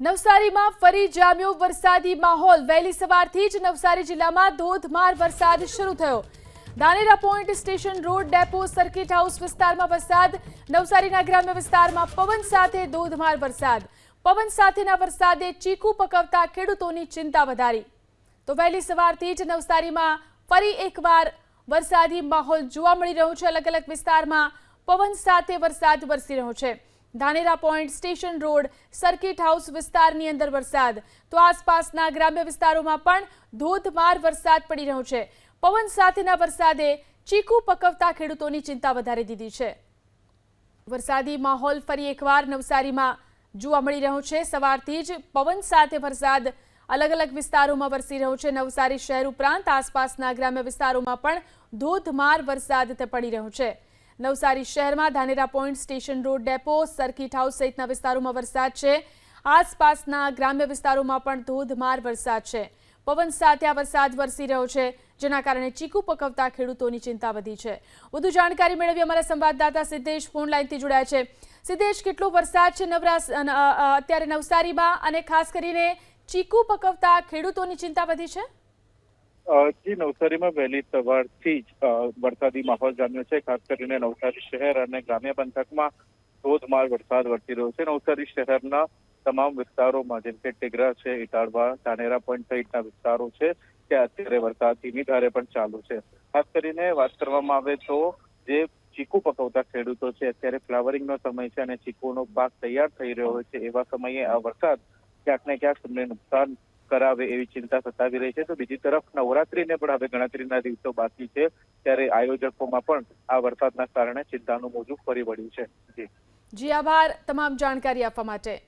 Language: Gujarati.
નવસારીમાં ફરી જામ્યો વરસાદી માહોલ। વહેલી સવારથી જ નવસારી જિલ્લામાં ધોધમાર વરસાદ શરૂ થયો। Dhanera point station road depot circuit house વિસ્તારમાં વરસાદ। નવસારીના ગ્રામ્ય વિસ્તારમાં પવન સાથે ધોધમાર વરસાદ। પવન સાથેના વરસાદે ચીકુ પકવતા ખેડૂતોની ચિંતા વધારી। તો વહેલી સવારથી જ નવસારીમાં ફરી એકવાર વરસાદી માહોલ જોવા મળી રહ્યો છે। અલગ અલગ વિસ્તારમાં પવન સાથે વરસાદ વરસી રહ્યો છે। Dhanera point station road circuit house વિસ્તારની અંદર વરસાદ, તો આસપાસના ગ્રામ્ય વિસ્તારોમાં પણ ધોધમાર વરસાદ પડી રહ્યો છે। પવન સાથેના વરસાદે ચીકુ પકવતા ખેડૂતોની ચિંતા વધારી દીધી છે। વરસાદી માહોલ ફરી એકવાર નવસારીમાં જોવા મળી રહ્યો છે। સવારથી જ પવન સાથે વરસાદ અલગ અલગ વિસ્તારોમાં વરસી રહ્યો છે। નવસારી શહેર ઉપરાંત આસપાસના ગ્રામ્ય વિસ્તારોમાં પણ ધોધમાર વરસાદ પડી રહ્યો છે। નવસારી શહેરમાં Dhanera point station road depot circuit house સહિતના વિસ્તારોમાં વરસાદ છે। આસપાસના ગ્રામ્ય વિસ્તારોમાં પણ ધોધમાર વરસાદ છે। પવન સાથે આ વરસાદ વરસી રહ્યો છે, જેના કારણે ચીકુ પકવતા ખેડૂતોની ચિંતા વધી છે। વધુ જાણકારી મેળવી અમારા સંવાદદાતા સિદ્ધેશ ફોન લાઈનથી જોડાયા છે। સિદ્ધેશ, કેટલો વરસાદ છે અત્યારે નવસારીમાં, અને ખાસ કરીને ચીકુ પકવતા ખેડૂતોની ચિંતા વધી છે? જી, નવસારીમાં વહેલી સવારથી જ વરસાદી માહોલ જામ્યો છે। ખાસ કરીને નવસારી શહેર અને ગ્રામ્ય પંથકમાં ધોધમાર વરસાદ વરસી રહ્યો છે। નવસારી શહેરના તમામ વિસ્તારોમાં જેમ કે ટેગરા છે, ઇટાળવા, ધાનેરા પોઈન્ટ સહિતના વિસ્તારો છે, ત્યાં અત્યારે વરસાદ ધીમી ધારે પણ ચાલુ છે। ખાસ કરીને વાત કરવામાં આવે તો જે ચીકુ પકવતા ખેડૂતો છે, અત્યારે ફ્લાવરિંગનો સમય છે અને ચીકુનો પાક તૈયાર થઈ રહ્યો હોય છે, એવા સમયે આ વરસાદ ક્યાંક ને ક્યાંક તમને નુકસાન કરાવે એવી ચિંતા સતાવી રહી છે। તો બીજી તરફ નવરાત્રીને પણ હવે ગણતરીના દિવસો બાકી છે, ત્યારે આયોજકોમાં પણ આ વરસાદના કારણે ચિંતાનું મોજું ફરી વળ્યું છે। જી, આભાર તમામ જાણકારી આપવા માટે।